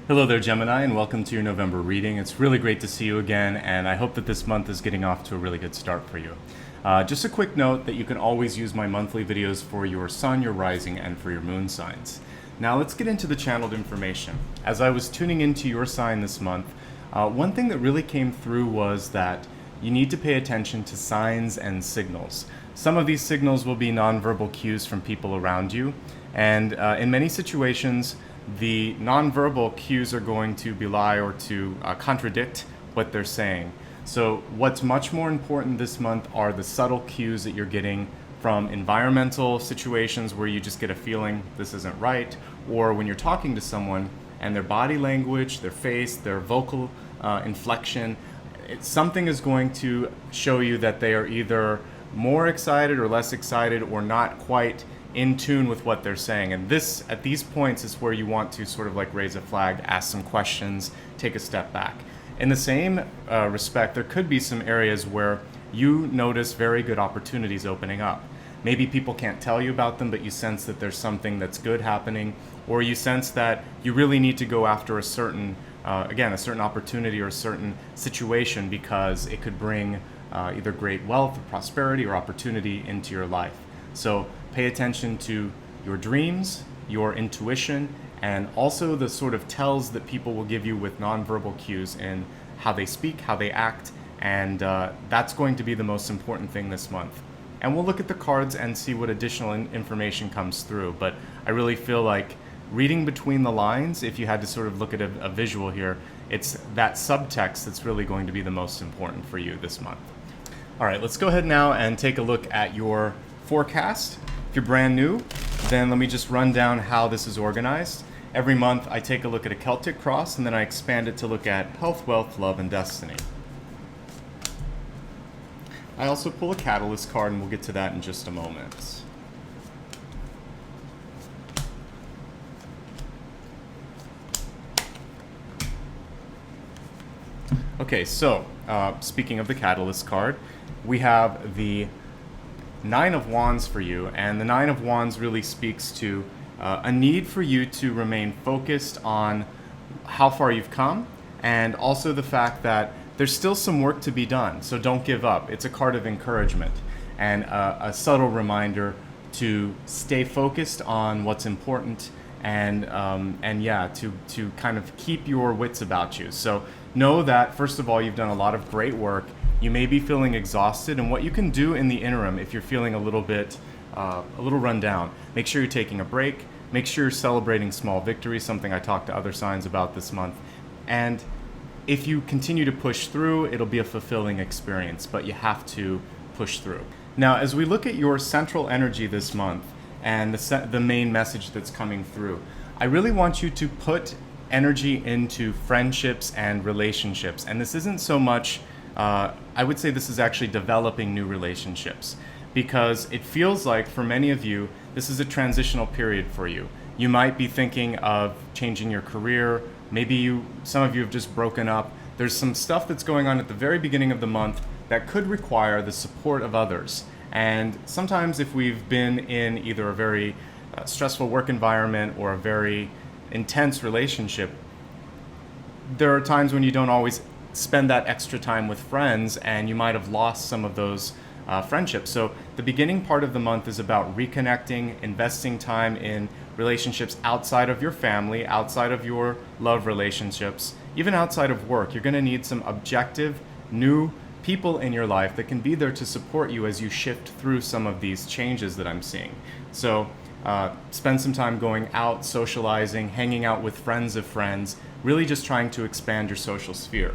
Hello there, Gemini, and welcome to your November reading. It's really great to see you again, and I hope that this month is getting off to a really good start for you. Just a quick note that you can always use my monthly videos for your sun, your rising, and for your moon signs. Now let's get into the channeled information. As I was tuning into your sign this month, one thing that really came through was that you need to pay attention to signs and signals. Some of these signals will be nonverbal cues from people around you, and in many situations, the nonverbal cues are going to belie or to contradict what they're saying. So what's much more important this month are the subtle cues that you're getting from environmental situations where you just get a feeling this isn't right, or when you're talking to someone and their body language, their face, their vocal inflection, something is going to show you that they are either more excited or less excited or not quite in tune with what they're saying. And this, at these points, is where you want to sort of like raise a flag, ask some questions, take a step back. In the same respect, there could be some areas where you notice very good opportunities opening up. Maybe people can't tell you about them, but you sense that there's something that's good happening, or you sense that you really need to go after a certain, a certain opportunity or a certain situation because it could bring either great wealth or prosperity or opportunity into your life. So pay attention to your dreams, your intuition, and also the sort of tells that people will give you with nonverbal cues in how they speak, how they act, and that's going to be the most important thing this month. And we'll look at the cards and see what additional information comes through, but I really feel like reading between the lines, if you had to sort of look at a visual here, it's that subtext that's really going to be the most important for you this month. All right, let's go ahead now and take a look at your forecast. If you're brand new, then let me just run down how this is organized. Every month I take a look at a Celtic cross and then I expand it to look at health, wealth, love, and destiny. I also pull a catalyst card and we'll get to that in just a moment. Okay, so speaking of the catalyst card, we have the Nine of Wands for you, and the Nine of Wands really speaks to a need for you to remain focused on how far you've come, and also the fact that there's still some work to be done, so don't give up. It's a card of encouragement and a subtle reminder to stay focused on what's important and to kind of keep your wits about you. So know that, first of all, you've done a lot of great work. You may be feeling exhausted, and what you can do in the interim, if you're feeling a little run down, make sure you're taking a break, make sure you're celebrating small victories, something I talked to other signs about this month. And if you continue to push through, it'll be a fulfilling experience, but you have to push through. Now, as we look at your central energy this month and the main message that's coming through, I really want you to put energy into friendships and relationships. And this isn't so much I would say this is actually developing new relationships, because it feels like for many of you, this is a transitional period for you. You might be thinking of changing your career. Maybe some of you have just broken up. There's some stuff that's going on at the very beginning of the month that could require the support of others. And sometimes if we've been in either a very stressful work environment or a very intense relationship, there are times when you don't always spend that extra time with friends, and you might have lost some of those friendships. So the beginning part of the month is about reconnecting, investing time in relationships outside of your family, outside of your love relationships, even outside of work. You're going to need some objective, new people in your life that can be there to support you as you shift through some of these changes that I'm seeing. So spend some time going out, socializing, hanging out with friends of friends, really just trying to expand your social sphere.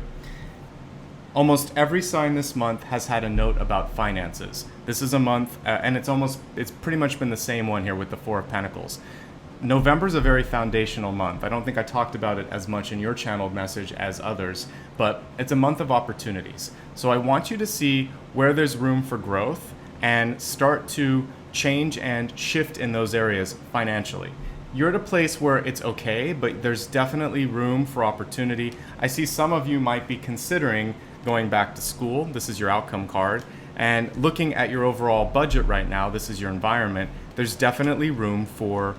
Almost every sign this month has had a note about finances. This is a month, and it's pretty much been the same one here with the Four of Pentacles. November is a very foundational month. I don't think I talked about it as much in your channeled message as others, but it's a month of opportunities. So I want you to see where there's room for growth and start to change and shift in those areas financially. You're at a place where it's okay, but there's definitely room for opportunity. I see some of you might be considering going back to school. This is your outcome card. And looking at your overall budget right now, this is your environment. There's definitely room for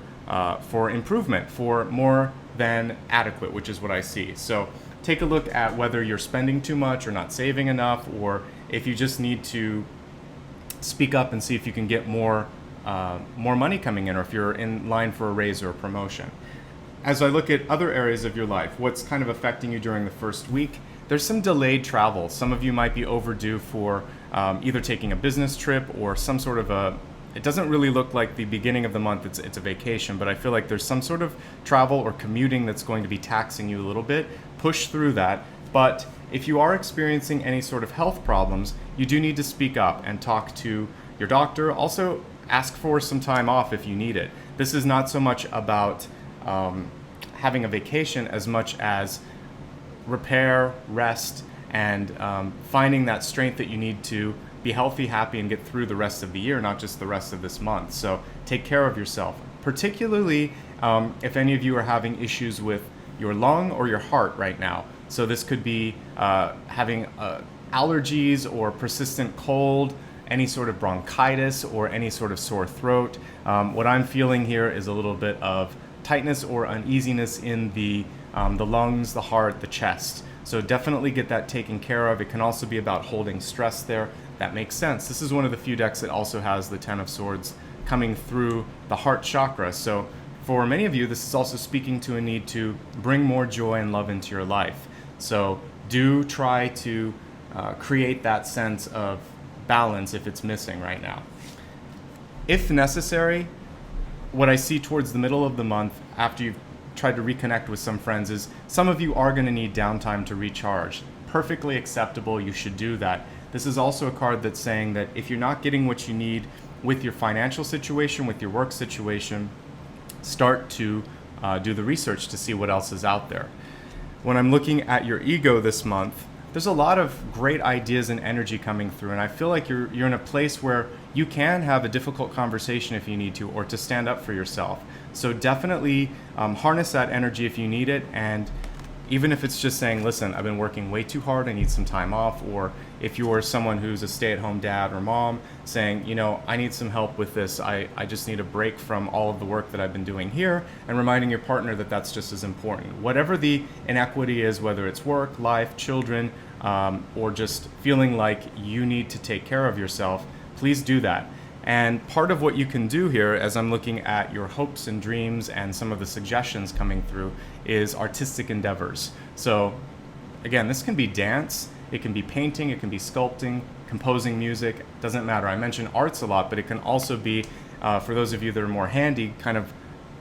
improvement, for more than adequate, which is what I see. So take a look at whether you're spending too much or not saving enough, or if you just need to speak up and see if you can get more money coming in, or if you're in line for a raise or a promotion. As I look at other areas of your life, what's kind of affecting you during the first week, there's some delayed travel. Some of you might be overdue for either taking a business trip or some sort of it doesn't really look like the beginning of the month it's a vacation, but I feel like there's some sort of travel or commuting that's going to be taxing you a little bit. Push through that. But if you are experiencing any sort of health problems, you do need to speak up and talk to your doctor. Also, ask for some time off if you need it. This is not so much about having a vacation as much as repair, rest, and finding that strength that you need to be healthy, happy, and get through the rest of the year, not just the rest of this month. So take care of yourself, particularly if any of you are having issues with your lung or your heart right now. So this could be having allergies or persistent cold, any sort of bronchitis, or any sort of sore throat. What I'm feeling here is a little bit of tightness or uneasiness in the lungs, the heart, the chest. So definitely get that taken care of. It can also be about holding stress there. That makes sense. This is one of the few decks that also has the Ten of Swords coming through the heart chakra. So for many of you, this is also speaking to a need to bring more joy and love into your life. So do try to create that sense of balance if it's missing right now. If necessary, what I see towards the middle of the month, after you've tried to reconnect with some friends, is some of you are going to need downtime to recharge. Perfectly acceptable. You should do that. This is also a card that's saying that if you're not getting what you need with your financial situation, with your work situation, start to do the research to see what else is out there. When I'm looking at your ego this month, there's a lot of great ideas and energy coming through, and I feel like you're in a place where you can have a difficult conversation if you need to, or to stand up for yourself. So definitely harness that energy if you need it, and even if it's just saying, listen, I've been working way too hard, I need some time off, or if you're someone who's a stay-at-home dad or mom saying, I need some help with this, I just need a break from all of the work that I've been doing here, and reminding your partner that that's just as important. Whatever the inequity is, whether it's work, life, children, or just feeling like you need to take care of yourself, please do that. And part of what you can do here, as I'm looking at your hopes and dreams and some of the suggestions coming through, is artistic endeavors. So again, this can be dance, it can be painting, it can be sculpting, composing music, doesn't matter. I mention arts a lot, but it can also be, for those of you that are more handy, kind of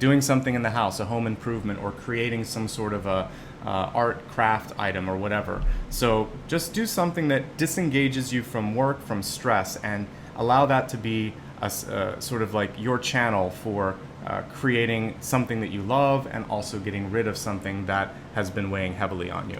doing something in the house, a home improvement, or creating some sort of a art craft item or whatever. So just do something that disengages you from work, from stress, and allow that to be a sort of like your channel for creating something that you love, and also getting rid of something that has been weighing heavily on you.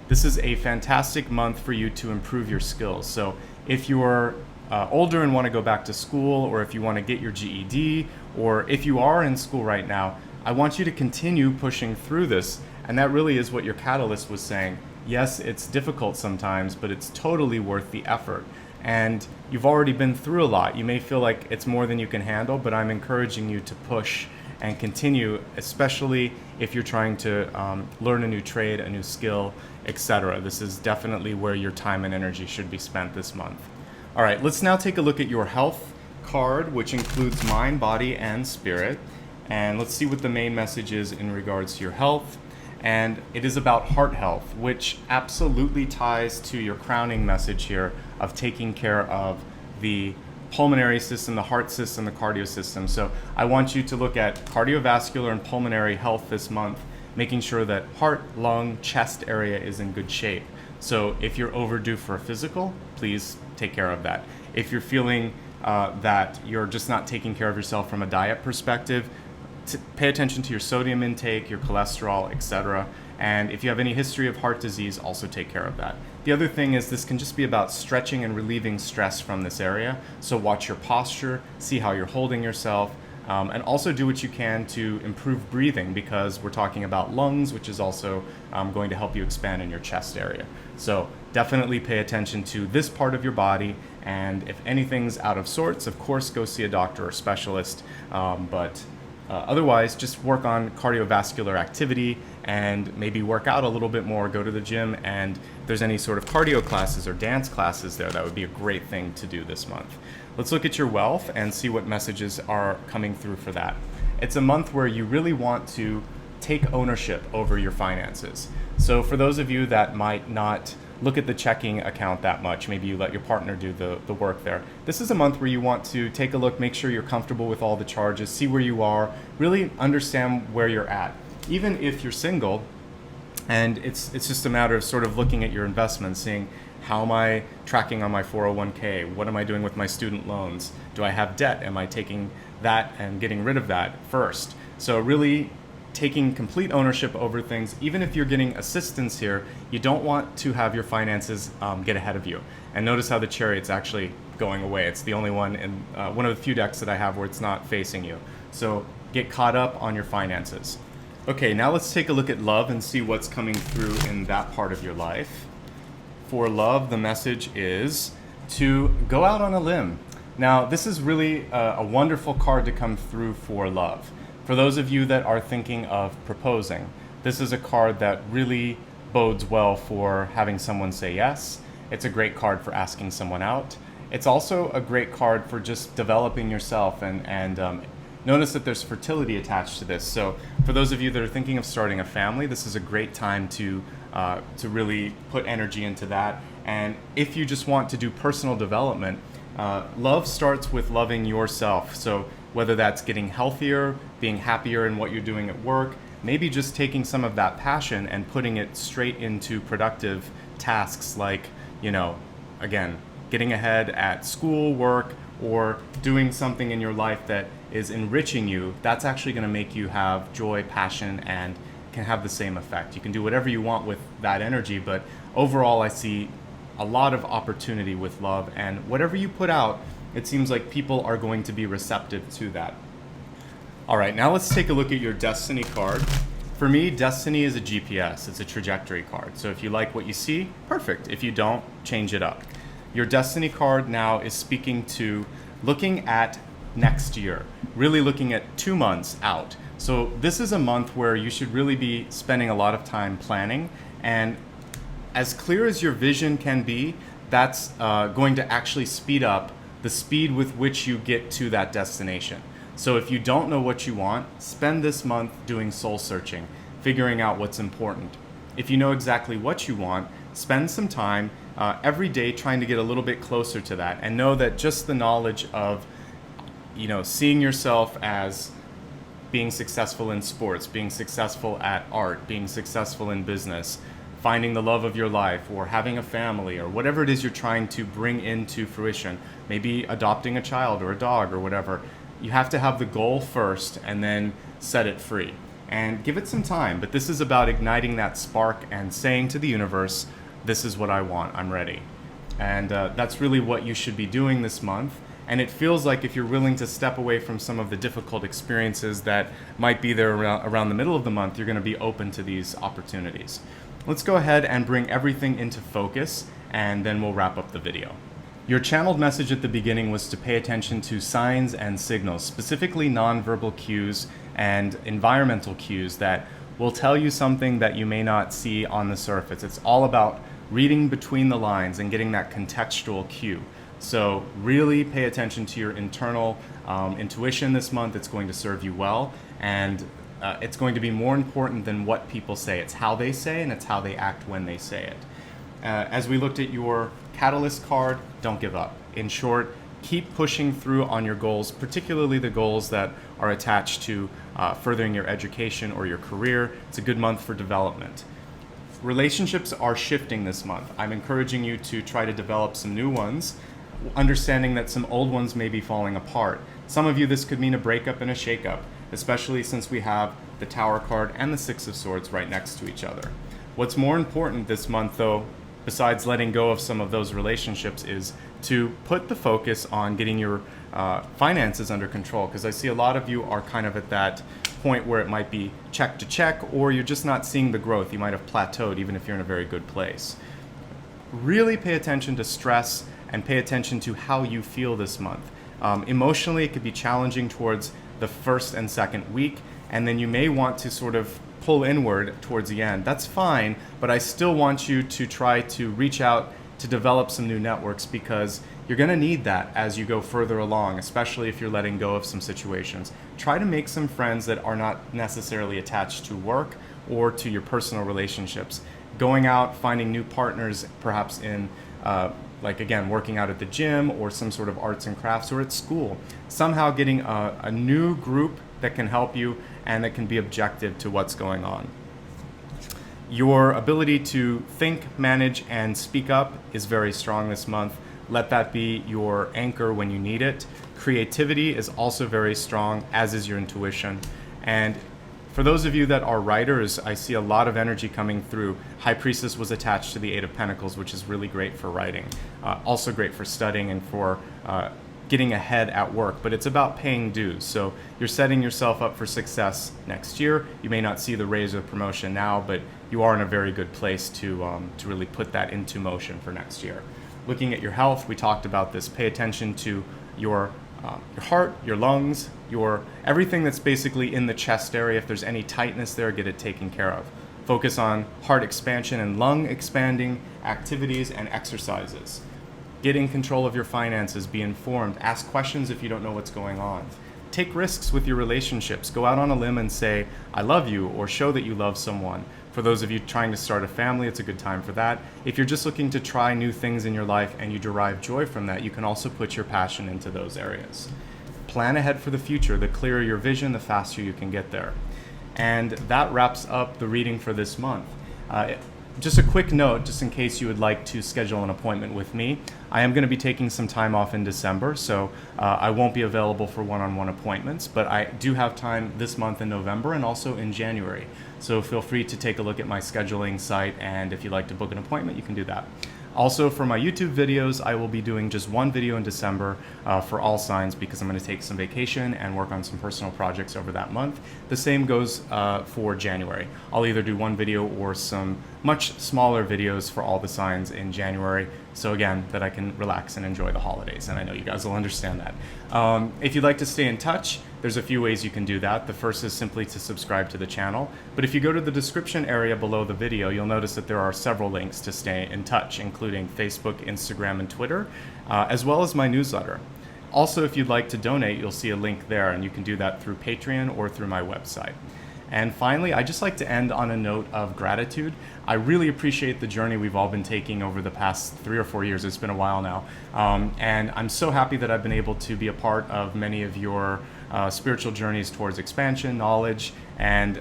This is a fantastic month for you to improve your skills. So if you're older and want to go back to school, or if you want to get your GED, or if you are in school right now, I want you to continue pushing through this. And that really is what your catalyst was saying. Yes, it's difficult sometimes, but it's totally worth the effort. And you've already been through a lot. You may feel like it's more than you can handle, but I'm encouraging you to push and continue, especially if you're trying to learn a new trade, a new skill, etc. This is definitely where your time and energy should be spent this month. All right, let's now take a look at your health card, which includes mind, body, and spirit. And let's see what the main message is in regards to your health. And it is about heart health, which absolutely ties to your crowning message here of taking care of the pulmonary system, the heart system, the cardio system. So I want you to look at cardiovascular and pulmonary health this month, making sure that heart, lung, chest area is in good shape. So if you're overdue for a physical, please take care of that. If you're feeling that you're just not taking care of yourself from a diet perspective, pay attention to your sodium intake, your cholesterol, etc. And if you have any history of heart disease, also take care of that. The other thing is this can just be about stretching and relieving stress from this area. So watch your posture, see how you're holding yourself, and also do what you can to improve breathing, because we're talking about lungs, which is also going to help you expand in your chest area. So definitely pay attention to this part of your body, and if anything's out of sorts, of course, go see a doctor or specialist. But Otherwise, just work on cardiovascular activity and maybe work out a little bit more, go to the gym, and if there's any sort of cardio classes or dance classes there, that would be a great thing to do this month. Let's look at your wealth and see what messages are coming through for that. It's a month where you really want to take ownership over your finances. So for those of you that might not look at the checking account that much, maybe you let your partner do the work there. This is a month where you want to take a look, make sure you're comfortable with all the charges, see where you are, really understand where you're at. Even if you're single, and it's just a matter of sort of looking at your investments, seeing how am I tracking on my 401k? What am I doing with my student loans? Do I have debt? Am I taking that and getting rid of that first? So really taking complete ownership over things. Even if you're getting assistance here, you don't want to have your finances get ahead of you. And notice how the Chariot's actually going away. It's the only one in one of the few decks that I have where it's not facing you. So get caught up on your finances. Okay, now let's take a look at love and see what's coming through in that part of your life. For love, the message is to go out on a limb. Now, this is really a wonderful card to come through for love. For those of you that are thinking of proposing, this is a card that really bodes well for having someone say yes. It's a great card for asking someone out. It's also a great card for just developing yourself, and notice that there's fertility attached to this. So for those of you that are thinking of starting a family, this is a great time to really put energy into that. And if you just want to do personal development, love starts with loving yourself. So whether that's getting healthier, being happier in what you're doing at work, maybe just taking some of that passion and putting it straight into productive tasks like, again, getting ahead at school, work, or doing something in your life that is enriching you. That's actually going to make you have joy, passion, and can have the same effect. You can do whatever you want with that energy, but overall I see a lot of opportunity with love, and whatever you put out, it seems like people are going to be receptive to that. All right, now let's take a look at your Destiny card. For me, Destiny is a GPS. It's a trajectory card. So if you like what you see, perfect. If you don't, change it up. Your Destiny card now is speaking to looking at next year, really looking at 2 months out. So this is a month where you should really be spending a lot of time planning, and as clear as your vision can be, that's going to actually speed up the speed with which you get to that destination. So if you don't know what you want, spend this month doing soul searching, figuring out what's important. If you know exactly what you want, spend some time every day trying to get a little bit closer to that, and know that just the knowledge of seeing yourself as being successful in sports, being successful at art, being successful in business, finding the love of your life, or having a family, or whatever it is you're trying to bring into fruition, maybe adopting a child or a dog or whatever, you have to have the goal first and then set it free. And give it some time, but this is about igniting that spark and saying to the universe, this is what I want, I'm ready. And that's really what you should be doing this month. And it feels like if you're willing to step away from some of the difficult experiences that might be there around the middle of the month, you're going to be open to these opportunities. Let's go ahead and bring everything into focus, and then we'll wrap up the video. Your channeled message at the beginning was to pay attention to signs and signals, specifically nonverbal cues and environmental cues that will tell you something that you may not see on the surface. It's all about reading between the lines and getting that contextual cue. So really pay attention to your internal intuition this month. It's going to serve you well, and it's going to be more important than what people say. It's how they say, and it's how they act when they say it. As we looked at your Catalyst card, don't give up. In short, keep pushing through on your goals, particularly the goals that are attached to furthering your education or your career. It's a good month for development. Relationships are shifting this month. I'm encouraging you to try to develop some new ones, understanding that some old ones may be falling apart. Some of you, this could mean a breakup and a shakeup, especially since we have the Tower card and the Six of Swords right next to each other. What's more important this month, though, besides letting go of some of those relationships, is to put the focus on getting your finances under control, because I see a lot of you are kind of at that point where it might be check to check, or you're just not seeing the growth. You might have plateaued even if you're in a very good place. Really pay attention to stress and pay attention to how you feel this month. Emotionally, it could be challenging towards the first and second week, and then you may want to sort of pull inward towards the end. That's fine, but I still want you to try to reach out to develop some new networks, because you're going to need that as you go further along, especially if you're letting go of some situations. Try to make some friends that are not necessarily attached to work or to your personal relationships. Going out, finding new partners, perhaps in like again, working out at the gym or some sort of arts and crafts, or at school. Somehow getting a new group that can help you and that can be objective to what's going on. Your ability to think, manage, and speak up is very strong this month. Let that be your anchor when you need it. Creativity is also very strong, as is your intuition. And for those of you that are writers, I see a lot of energy coming through. High Priestess was attached to the Eight of Pentacles, which is really great for writing. Also great for studying and for getting ahead at work, but it's about paying dues. So you're setting yourself up for success next year. You may not see the raise or promotion now, but you are in a very good place to really put that into motion for next year. Looking at your health, we talked about this. Pay attention to your heart, your lungs, your everything that's basically in the chest area. If there's any tightness there, get it taken care of. Focus on heart expansion and lung expanding activities and exercises. Get in control of your finances, be informed, ask questions if you don't know what's going on. Take risks with your relationships. Go out on a limb and say, I love you, or show that you love someone. For those of you trying to start a family, it's a good time for that. If you're just looking to try new things in your life and you derive joy from that, you can also put your passion into those areas. Plan ahead for the future. The clearer your vision, the faster you can get there. And that wraps up the reading for this month. Just a quick note, just in case you would like to schedule an appointment with me. I am going to be taking some time off in December, so I won't be available for one-on-one appointments, but I do have time this month in November and also in January. So feel free to take a look at my scheduling site, and if you'd like to book an appointment, you can do that. Also, for my YouTube videos, I will be doing just one video in December for all signs, because I'm going to take some vacation and work on some personal projects over that month. The same goes for January. I'll either do one video or some much smaller videos for all the signs in January, so again, that I can relax and enjoy the holidays, and I know you guys will understand that. If you'd like to stay in touch, there's a few ways you can do that. The first is simply to subscribe to the channel, but if you go to the description area below the video, you'll notice that there are several links to stay in touch, including Facebook, Instagram, and Twitter, as well as my newsletter. Also, if you'd like to donate, you'll see a link there, and you can do that through Patreon or through my website. And finally, I'd just like to end on a note of gratitude. I really appreciate the journey we've all been taking over the past 3 or 4 years. It's been a while now. And I'm so happy that I've been able to be a part of many of your spiritual journeys towards expansion, knowledge, and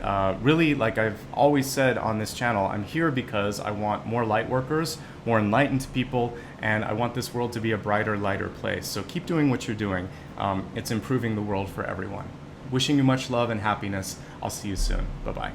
really, like I've always said on this channel, I'm here because I want more light workers, more enlightened people, and I want this world to be a brighter, lighter place. So keep doing what you're doing. It's improving the world for everyone. Wishing you much love and happiness. I'll see you soon. Bye-bye.